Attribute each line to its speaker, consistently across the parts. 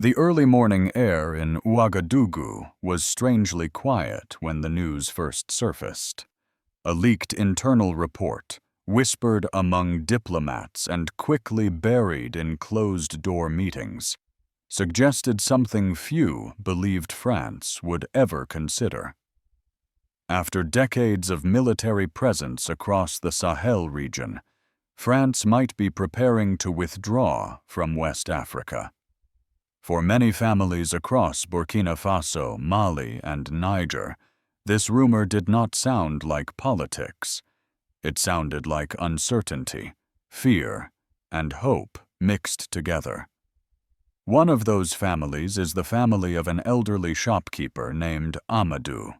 Speaker 1: The early morning air in Ouagadougou was strangely quiet when the news first surfaced. A leaked internal report, whispered among diplomats and quickly buried in closed-door meetings, suggested something few believed France would ever consider. After decades of military presence across the Sahel region, France might be preparing to withdraw from West Africa. For many families across Burkina Faso, Mali, and Niger, this rumor did not sound like politics. It sounded like uncertainty, fear, and hope mixed together. One of those families is the family of an elderly shopkeeper named Amadou.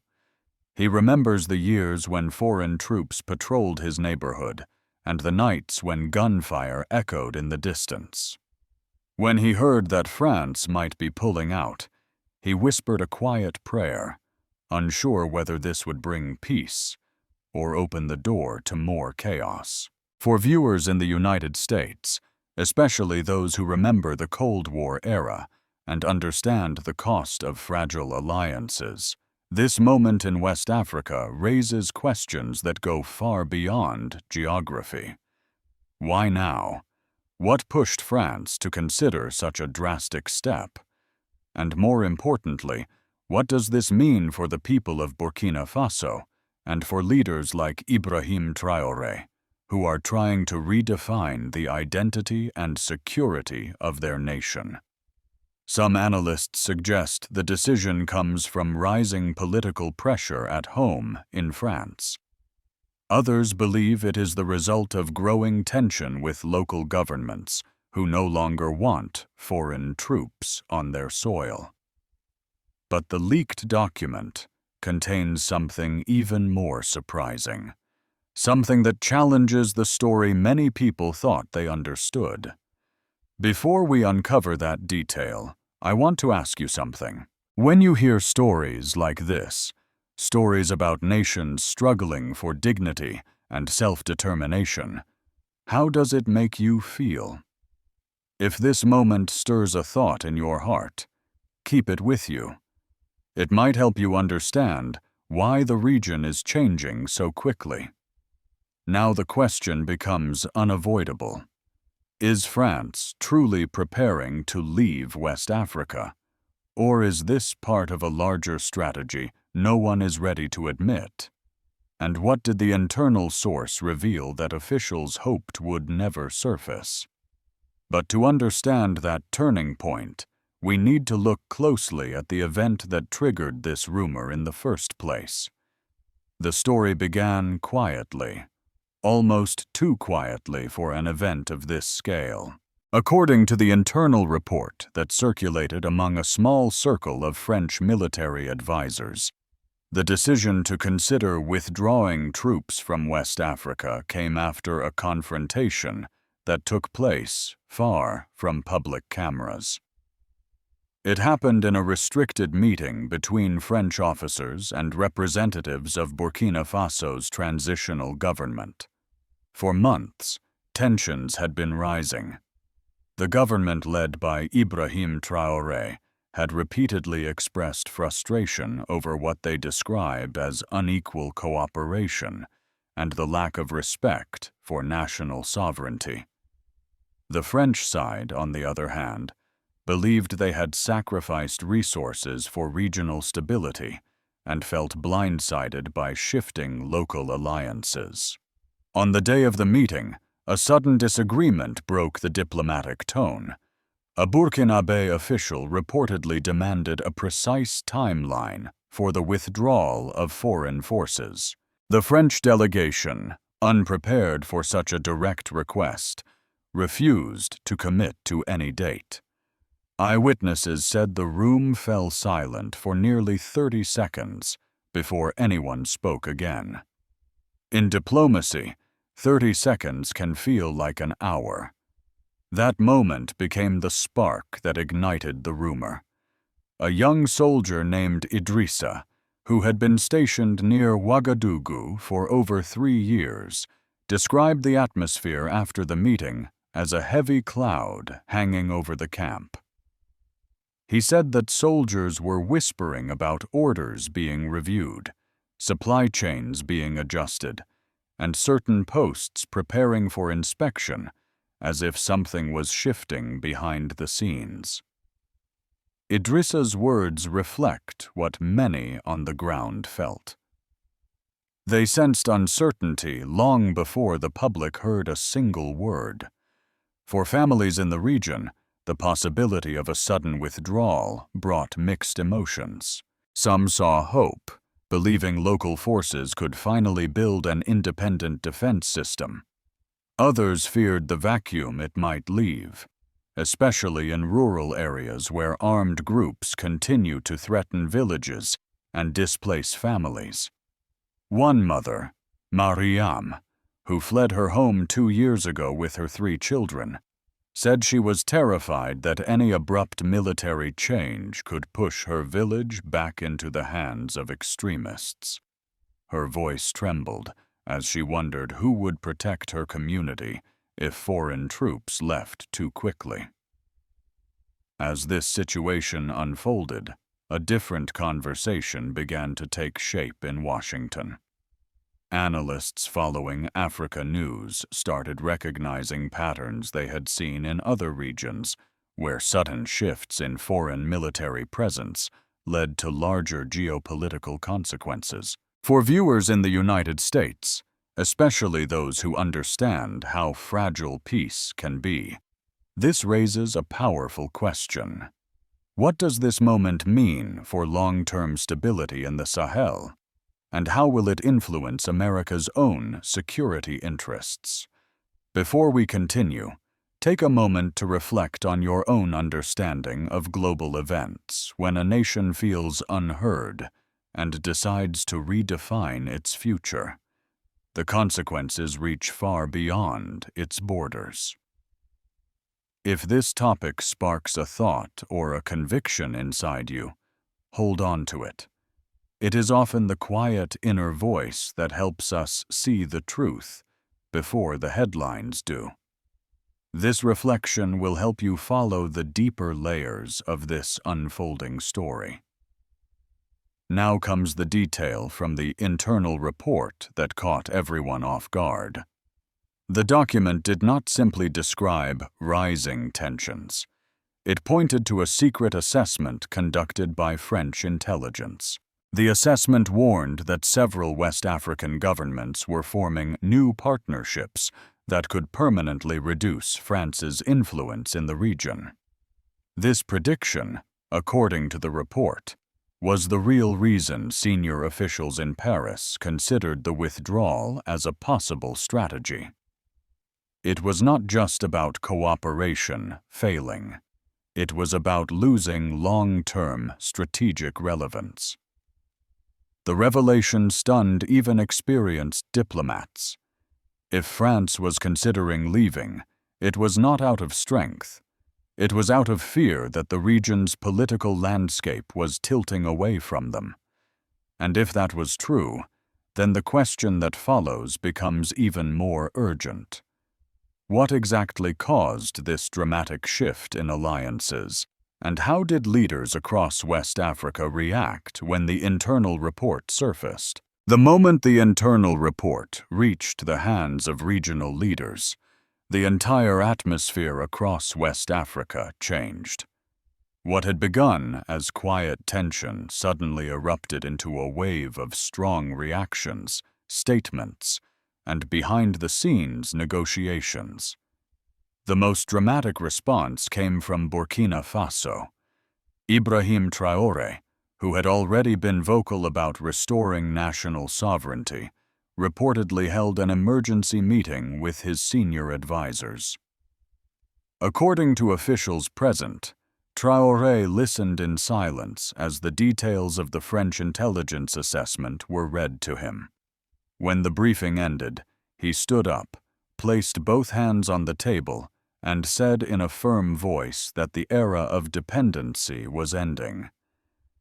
Speaker 1: He remembers the years when foreign troops patrolled his neighborhood and the nights when gunfire echoed in the distance. When he heard that France might be pulling out, he whispered a quiet prayer, unsure whether this would bring peace or open the door to more chaos. For viewers in the United States, especially those who remember the Cold War era and understand the cost of fragile alliances, this moment in West Africa raises questions that go far beyond geography. Why now? What pushed France to consider such a drastic step? And more importantly, what does this mean for the people of Burkina Faso and for leaders like Ibrahim Traoré, who are trying to redefine the identity and security of their nation? Some analysts suggest the decision comes from rising political pressure at home in France. Others believe it is the result of growing tension with local governments who no longer want foreign troops on their soil. But the leaked document contains something even more surprising, something that challenges the story many people thought they understood. Before we uncover that detail, I want to ask you something. When you hear stories like this, stories about nations struggling for dignity and self-determination, how does it make you feel? If this moment stirs a thought in your heart, keep it with you. It might help you understand why the region is changing so quickly. Now the question becomes unavoidable. Is France truly preparing to leave West Africa? Or is this part of a larger strategy no one is ready to admit? And what did the internal source reveal that officials hoped would never surface? But to understand that turning point, we need to look closely at the event that triggered this rumor in the first place. The story began quietly, almost too quietly for an event of this scale. According to the internal report that circulated among a small circle of French military advisors, the decision to consider withdrawing troops from West Africa came after a confrontation that took place far from public cameras. It happened in a restricted meeting between French officers and representatives of Burkina Faso's transitional government. For months, tensions had been rising. The government led by Ibrahim Traoré had repeatedly expressed frustration over what they described as unequal cooperation and the lack of respect for national sovereignty. The French side, on the other hand, believed they had sacrificed resources for regional stability and felt blindsided by shifting local alliances. On the day of the meeting, a sudden disagreement broke the diplomatic tone. A Burkinabe official reportedly demanded a precise timeline for the withdrawal of foreign forces. The French delegation, unprepared for such a direct request, refused to commit to any date. Eyewitnesses said the room fell silent for nearly 30 seconds before anyone spoke again. In diplomacy, 30 seconds can feel like an hour. That moment became the spark that ignited the rumor. A young soldier named Idrissa, who had been stationed near Ouagadougou for over 3 years, described the atmosphere after the meeting as a heavy cloud hanging over the camp. He said that soldiers were whispering about orders being reviewed, supply chains being adjusted, and certain posts preparing for inspection, as if something was shifting behind the scenes. Idrissa's words reflect what many on the ground felt. They sensed uncertainty long before the public heard a single word. For families in the region, the possibility of a sudden withdrawal brought mixed emotions. Some saw hope, believing local forces could finally build an independent defense system. Others feared the vacuum it might leave, especially in rural areas where armed groups continue to threaten villages and displace families. One mother, Mariam, who fled her home 2 years ago with her 3 children, said she was terrified that any abrupt military change could push her village back into the hands of extremists. Her voice trembled as she wondered who would protect her community if foreign troops left too quickly. As this situation unfolded, a different conversation began to take shape in Washington. Analysts following Africa news started recognizing patterns they had seen in other regions, where sudden shifts in foreign military presence led to larger geopolitical consequences. For viewers in the United States, especially those who understand how fragile peace can be, this raises a powerful question. What does this moment mean for long-term stability in the Sahel? And how will it influence America's own security interests? Before we continue, take a moment to reflect on your own understanding of global events when a nation feels unheard and decides to redefine its future. The consequences reach far beyond its borders. If this topic sparks a thought or a conviction inside you, hold on to it. It is often the quiet inner voice that helps us see the truth before the headlines do. This reflection will help you follow the deeper layers of this unfolding story. Now comes the detail from the internal report that caught everyone off guard. The document did not simply describe rising tensions. It pointed to a secret assessment conducted by French intelligence. The assessment warned that several West African governments were forming new partnerships that could permanently reduce France's influence in the region. This prediction, according to the report, was the real reason senior officials in Paris considered the withdrawal as a possible strategy. It was not just about cooperation failing. It was about losing long-term strategic relevance. The revelation stunned even experienced diplomats. If France was considering leaving, it was not out of strength. It was out of fear that the region's political landscape was tilting away from them. And if that was true, then the question that follows becomes even more urgent. What exactly caused this dramatic shift in alliances? And how did leaders across West Africa react when the internal report surfaced? The moment the internal report reached the hands of regional leaders, the entire atmosphere across West Africa changed. What had begun as quiet tension suddenly erupted into a wave of strong reactions, statements, and behind-the-scenes negotiations. The most dramatic response came from Burkina Faso. Ibrahim Traoré, who had already been vocal about restoring national sovereignty, reportedly held an emergency meeting with his senior advisors. According to officials present, Traoré listened in silence as the details of the French intelligence assessment were read to him. When the briefing ended, he stood up, placed both hands on the table, and said in a firm voice that the era of dependency was ending.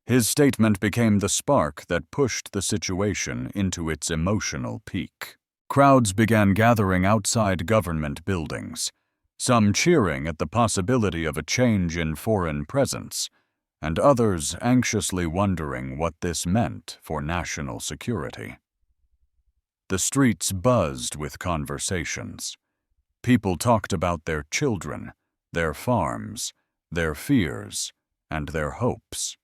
Speaker 1: His statement became the spark that pushed the situation into its emotional peak. Crowds began gathering outside government buildings, some cheering at the possibility of a change in foreign presence, and others anxiously wondering what this meant for national security. The streets buzzed with conversations. People talked about their children, their farms, their fears, and their hopes.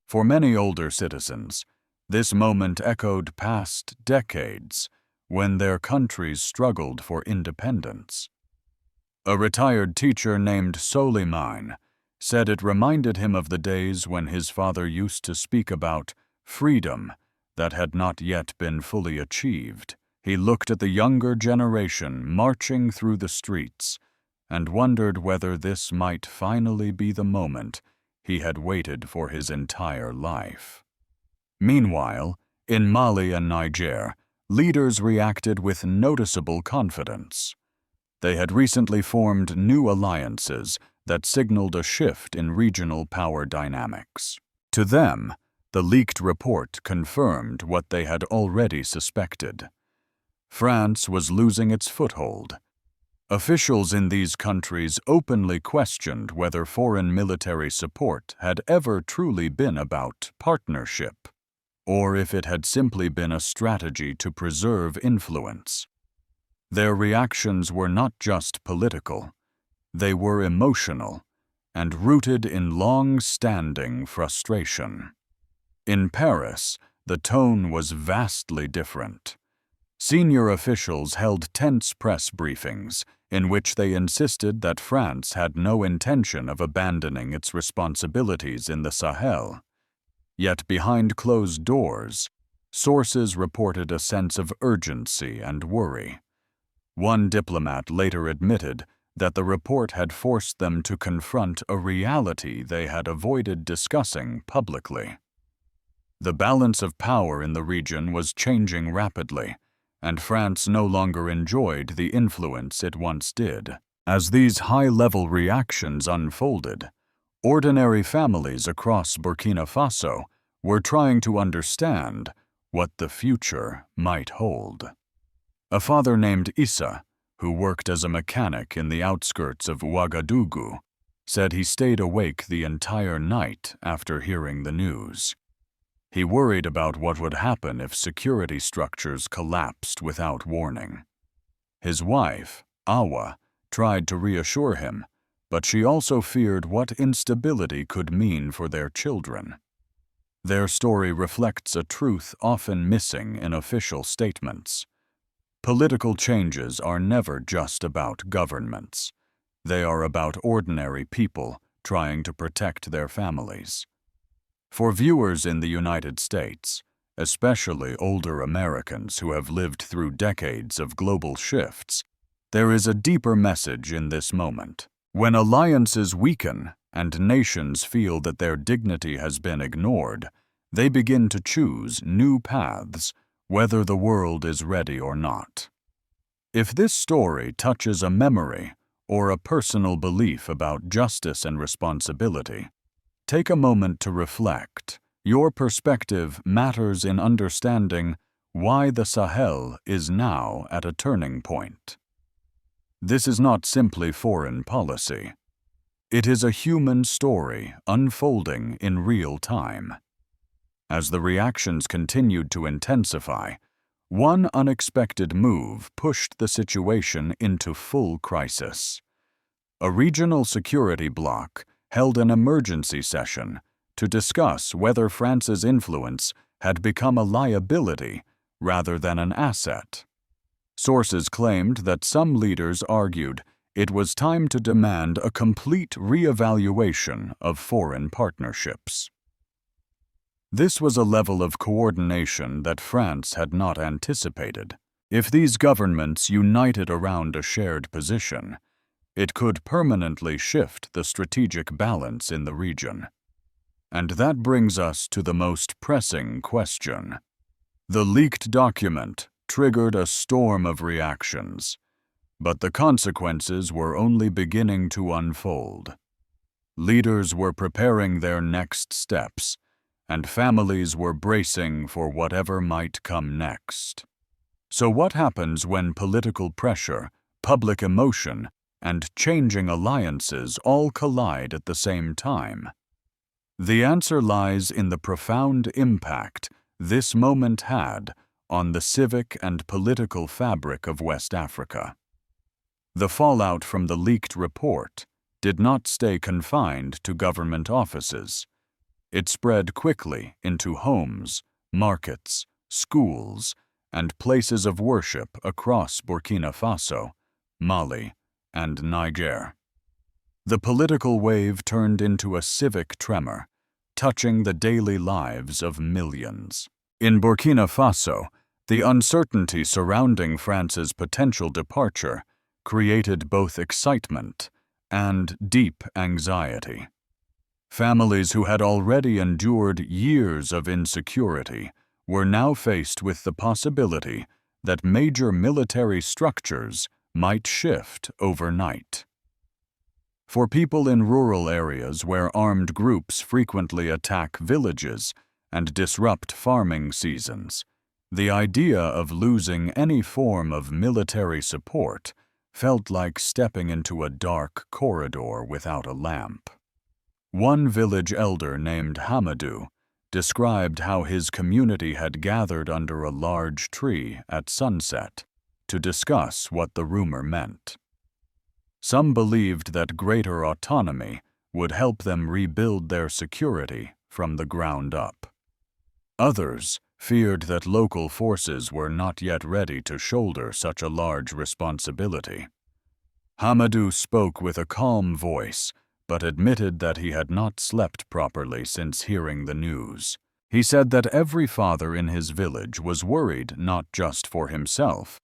Speaker 1: For many older citizens, this moment echoed past decades when their countries struggled for independence. A retired teacher named Soliman said it reminded him of the days when his father used to speak about freedom that had not yet been fully achieved. He looked at the younger generation marching through the streets and wondered whether this might finally be the moment he had waited for his entire life. Meanwhile, in Mali and Niger, leaders reacted with noticeable confidence. They had recently formed new alliances that signaled a shift in regional power dynamics. To them, the leaked report confirmed what they had already suspected. France was losing its foothold. Officials in these countries openly questioned whether foreign military support had ever truly been about partnership, or if it had simply been a strategy to preserve influence. Their reactions were not just political, they were emotional and rooted in long-standing frustration. In Paris, the tone was vastly different. Senior officials held tense press briefings in which they insisted that France had no intention of abandoning its responsibilities in the Sahel. Yet behind closed doors, sources reported a sense of urgency and worry. One diplomat later admitted that the report had forced them to confront a reality they had avoided discussing publicly. The balance of power in the region was changing rapidly, and France no longer enjoyed the influence it once did. As these high-level reactions unfolded, ordinary families across Burkina Faso were trying to understand what the future might hold. A father named Issa, who worked as a mechanic in the outskirts of Ouagadougou, said he stayed awake the entire night after hearing the news. He worried about what would happen if security structures collapsed without warning. His wife, Awa, tried to reassure him, but she also feared what instability could mean for their children. Their story reflects a truth often missing in official statements. Political changes are never just about governments. They are about ordinary people trying to protect their families. For viewers in the United States, especially older Americans who have lived through decades of global shifts, there is a deeper message in this moment. When alliances weaken and nations feel that their dignity has been ignored, they begin to choose new paths, whether the world is ready or not. If this story touches a memory or a personal belief about justice and responsibility, take a moment to reflect. Your perspective matters in understanding why the Sahel is now at a turning point. This is not simply foreign policy. It is a human story unfolding in real time. As the reactions continued to intensify, one unexpected move pushed the situation into full crisis. A regional security bloc held an emergency session to discuss whether France's influence had become a liability rather than an asset. Sources claimed that some leaders argued it was time to demand a complete re-evaluation of foreign partnerships. This was a level of coordination that France had not anticipated. If these governments united around a shared position, it could permanently shift the strategic balance in the region. And that brings us to the most pressing question. The leaked document triggered a storm of reactions, but the consequences were only beginning to unfold. Leaders were preparing their next steps, and families were bracing for whatever might come next. So what happens when political pressure, public emotion, and changing alliances all collide at the same time? The answer lies in the profound impact this moment had on the civic and political fabric of West Africa. The fallout from the leaked report did not stay confined to government offices. It spread quickly into homes, markets, schools, and places of worship across Burkina Faso, Mali, and Niger. The political wave turned into a civic tremor, touching the daily lives of millions. In Burkina Faso, the uncertainty surrounding France's potential departure created both excitement and deep anxiety. Families who had already endured years of insecurity were now faced with the possibility that major military structures might shift overnight. For people in rural areas where armed groups frequently attack villages and disrupt farming seasons, the idea of losing any form of military support felt like stepping into a dark corridor without a lamp. One village elder named Hamadou described how his community had gathered under a large tree at sunset to discuss what the rumor meant. Some believed that greater autonomy would help them rebuild their security from the ground up. Others feared that local forces were not yet ready to shoulder such a large responsibility. Hamadou spoke with a calm voice, but admitted that he had not slept properly since hearing the news. He said that every father in his village was worried not just for himself,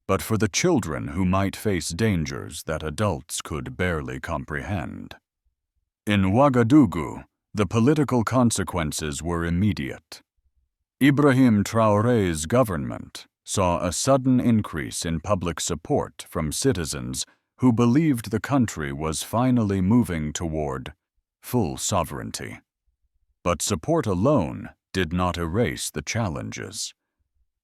Speaker 1: but for the children who might face dangers that adults could barely comprehend. In Ouagadougou, the political consequences were immediate. Ibrahim Traoré's government saw a sudden increase in public support from citizens who believed the country was finally moving toward full sovereignty. But support alone did not erase the challenges.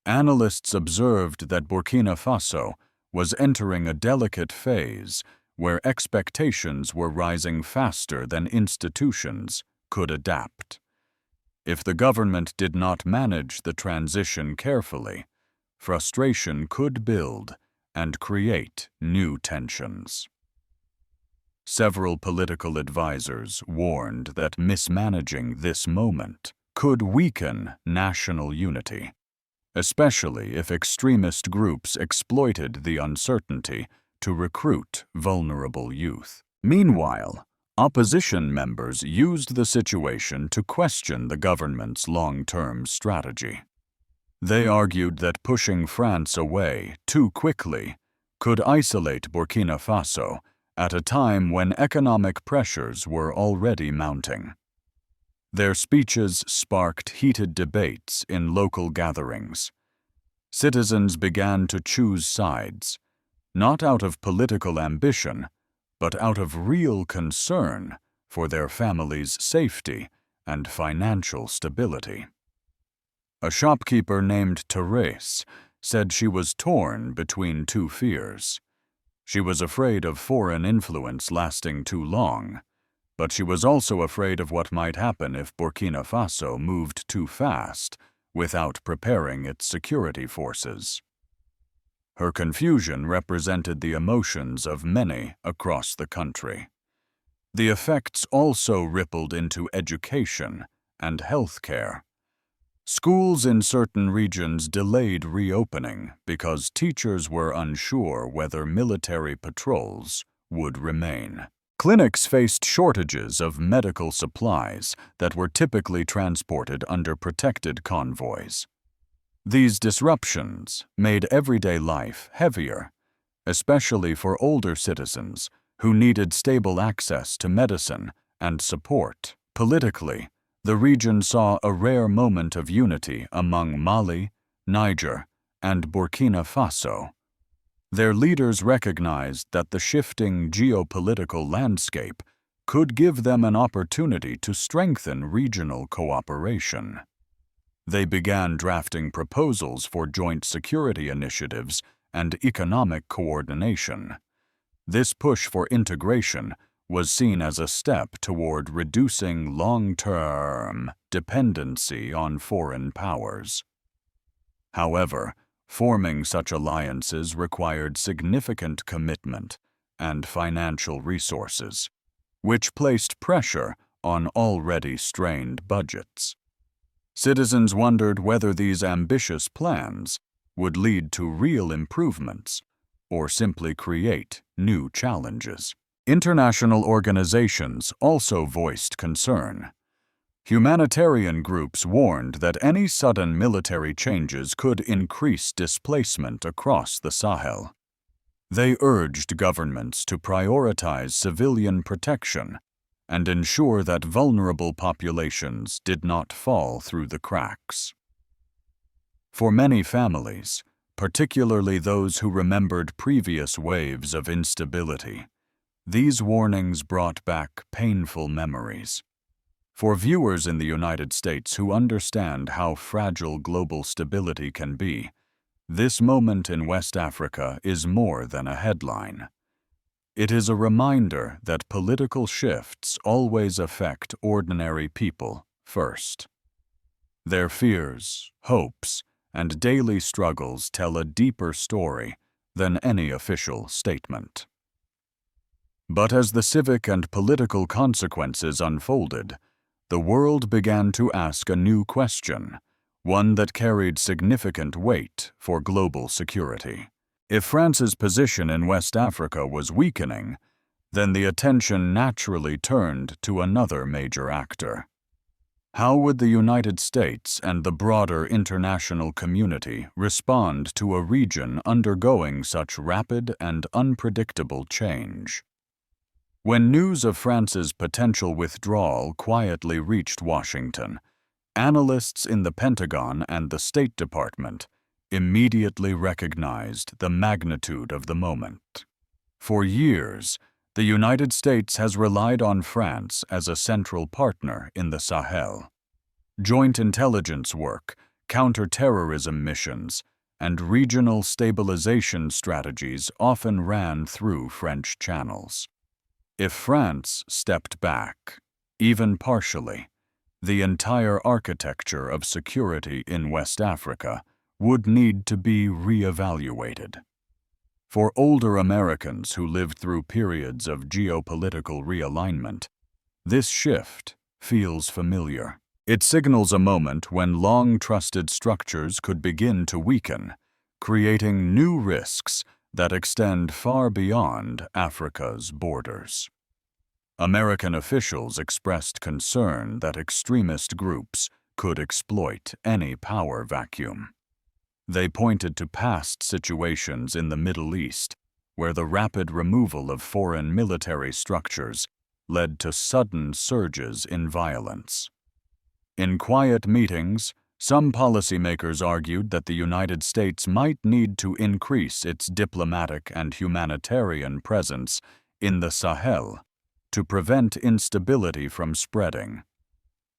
Speaker 1: Analysts observed that Burkina Faso was entering a delicate phase where expectations were rising faster than institutions could adapt. If the government did not manage the transition carefully, frustration could build and create new tensions. Several political advisors warned that mismanaging this moment could weaken national unity, especially if extremist groups exploited the uncertainty to recruit vulnerable youth. Meanwhile, opposition members used the situation to question the government's long-term strategy. They argued that pushing France away too quickly could isolate Burkina Faso at a time when economic pressures were already mounting. Their speeches sparked heated debates in local gatherings. Citizens began to choose sides, not out of political ambition, but out of real concern for their families' safety and financial stability. A shopkeeper named Thérèse said she was torn between two fears. She was afraid of foreign influence lasting too long, but she was also afraid of what might happen if Burkina Faso moved too fast without preparing its security forces. Her confusion represented the emotions of many across the country. The effects also rippled into education and healthcare. Schools in certain regions delayed reopening because teachers were unsure whether military patrols would remain. Clinics faced shortages of medical supplies that were typically transported under protected convoys. These disruptions made everyday life heavier, especially for older citizens who needed stable access to medicine and support. Politically, the region saw a rare moment of unity among Mali, Niger, and Burkina Faso. Their leaders recognized that the shifting geopolitical landscape could give them an opportunity to strengthen regional cooperation. They began drafting proposals for joint security initiatives and economic coordination. This push for integration was seen as a step toward reducing long-term dependency on foreign powers. However, forming such alliances required significant commitment and financial resources, which placed pressure on already strained budgets. Citizens wondered whether these ambitious plans would lead to real improvements or simply create new challenges. International organizations also voiced concern. Humanitarian groups warned that any sudden military changes could increase displacement across the Sahel. They urged governments to prioritize civilian protection and ensure that vulnerable populations did not fall through the cracks. For many families, particularly those who remembered previous waves of instability, these warnings brought back painful memories. For viewers in the United States who understand how fragile global stability can be, this moment in West Africa is more than a headline. It is a reminder that political shifts always affect ordinary people first. Their fears, hopes, and daily struggles tell a deeper story than any official statement. But as the civic and political consequences unfolded, the world began to ask a new question, one that carried significant weight for global security. If France's position in West Africa was weakening, then the attention naturally turned to another major actor. How would the United States and the broader international community respond to a region undergoing such rapid and unpredictable change? When news of France's potential withdrawal quietly reached Washington, analysts in the Pentagon and the State Department immediately recognized the magnitude of the moment. For years, the United States has relied on France as a central partner in the Sahel. Joint intelligence work, counter-terrorism missions, and regional stabilization strategies often ran through French channels. If France stepped back, even partially, the entire architecture of security in West Africa would need to be reevaluated. For older Americans who lived through periods of geopolitical realignment, this shift feels familiar. It signals a moment when long-trusted structures could begin to weaken, creating new risks that extend far beyond Africa's borders. American officials expressed concern that extremist groups could exploit any power vacuum. They pointed to past situations in the Middle East where the rapid removal of foreign military structures led to sudden surges in violence. In quiet meetings, some policymakers argued that the United States might need to increase its diplomatic and humanitarian presence in the Sahel to prevent instability from spreading.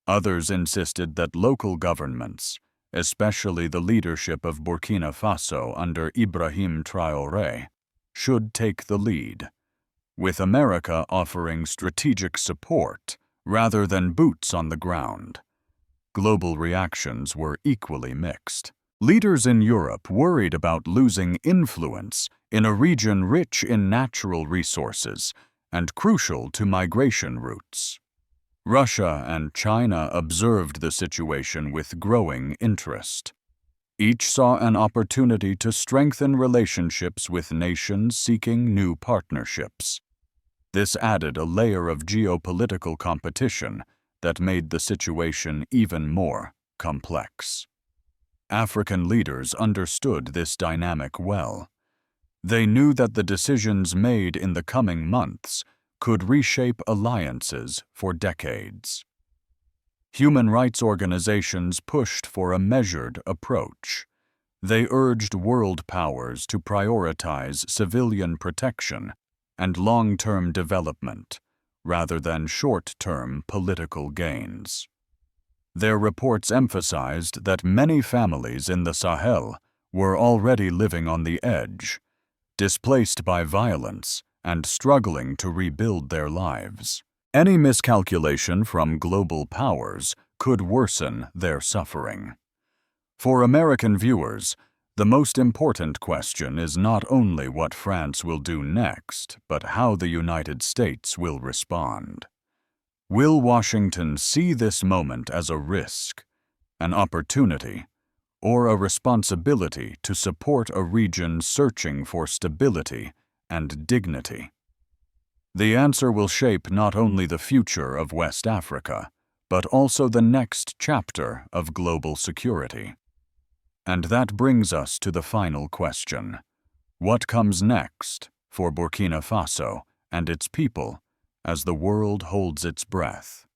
Speaker 1: Others insisted that local governments, especially the leadership of Burkina Faso under Ibrahim Traoré, should take the lead, with America offering strategic support rather than boots on the ground. Global reactions were equally mixed. Leaders in Europe worried about losing influence in a region rich in natural resources and crucial to migration routes. Russia and China observed the situation with growing interest. Each saw an opportunity to strengthen relationships with nations seeking new partnerships. This added a layer of geopolitical competition that made the situation even more complex. African leaders understood this dynamic well. They knew that the decisions made in the coming months could reshape alliances for decades. Human rights organizations pushed for a measured approach. They urged world powers to prioritize civilian protection and long-term development, rather than short-term political gains. Their reports emphasized that many families in the Sahel were already living on the edge, displaced by violence and struggling to rebuild their lives. Any miscalculation from global powers could worsen their suffering. For American viewers, the most important question is not only what France will do next, but how the United States will respond. Will Washington see this moment as a risk, an opportunity, or a responsibility to support a region searching for stability and dignity? The answer will shape not only the future of West Africa, but also the next chapter of global security. And that brings us to the final question. What comes next for Burkina Faso and its people as the world holds its breath?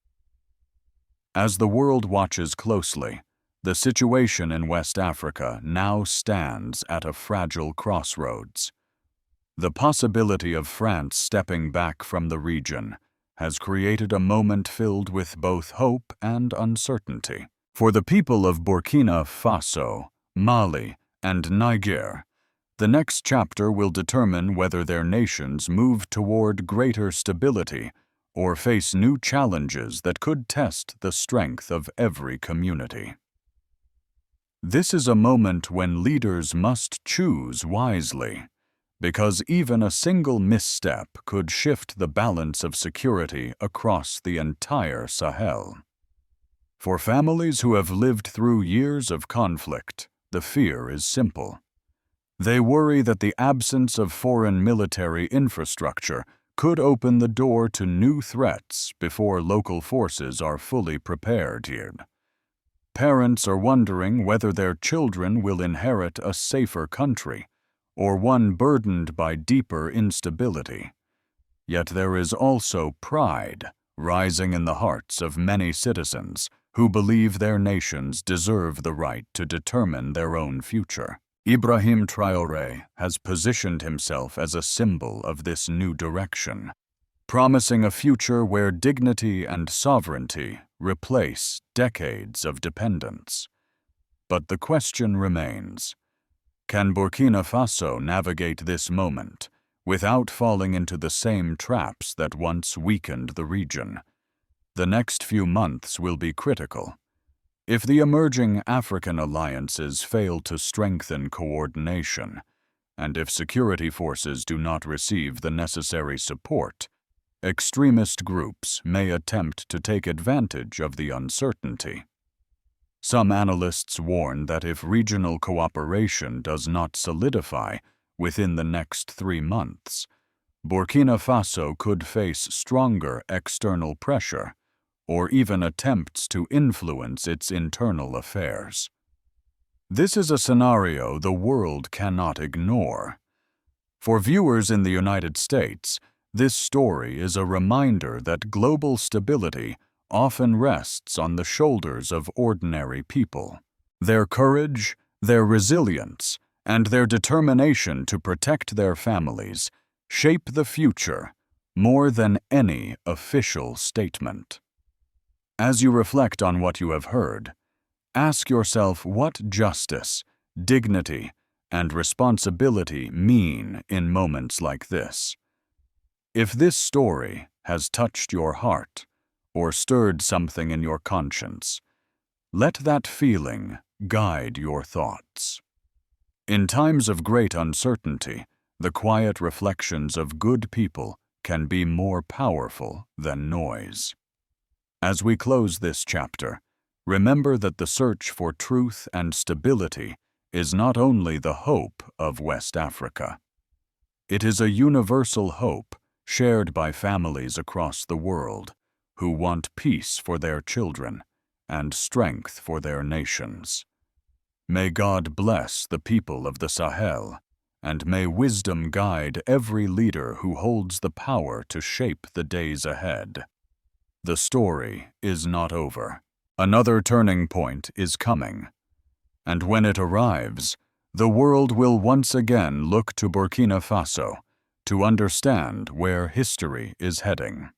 Speaker 1: As the world watches closely, the situation in West Africa now stands at a fragile crossroads. The possibility of France stepping back from the region has created a moment filled with both hope and uncertainty. For the people of Burkina Faso, Mali, and Niger, the next chapter will determine whether their nations move toward greater stability or face new challenges that could test the strength of every community. This is a moment when leaders must choose wisely, because even a single misstep could shift the balance of security across the entire Sahel. For families who have lived through years of conflict, the fear is simple. They worry that the absence of foreign military infrastructure could open the door to new threats before local forces are fully prepared here. Parents are wondering whether their children will inherit a safer country, or one burdened by deeper instability. Yet there is also pride rising in the hearts of many citizens who believe their nations deserve the right to determine their own future. Ibrahim Traoré has positioned himself as a symbol of this new direction, promising a future where dignity and sovereignty replace decades of dependence. But the question remains: can Burkina Faso navigate this moment without falling into the same traps that once weakened the region? The next few months will be critical. If the emerging African alliances fail to strengthen coordination, and if security forces do not receive the necessary support, extremist groups may attempt to take advantage of the uncertainty. Some analysts warn that if regional cooperation does not solidify within the next 3 months, Burkina Faso could face stronger external pressure, or even attempts to influence its internal affairs. This is a scenario the world cannot ignore. For viewers in the United States, this story is a reminder that global stability often rests on the shoulders of ordinary people. Their courage, their resilience, and their determination to protect their families shape the future more than any official statement. As you reflect on what you have heard, ask yourself what justice, dignity, and responsibility mean in moments like this. If this story has touched your heart or stirred something in your conscience, let that feeling guide your thoughts. In times of great uncertainty, the quiet reflections of good people can be more powerful than noise. As we close this chapter, remember that the search for truth and stability is not only the hope of West Africa. It is a universal hope shared by families across the world who want peace for their children and strength for their nations. May God bless the people of the Sahel, and may wisdom guide every leader who holds the power to shape the days ahead. The story is not over. Another turning point is coming. And when it arrives, the world will once again look to Burkina Faso to understand where history is heading.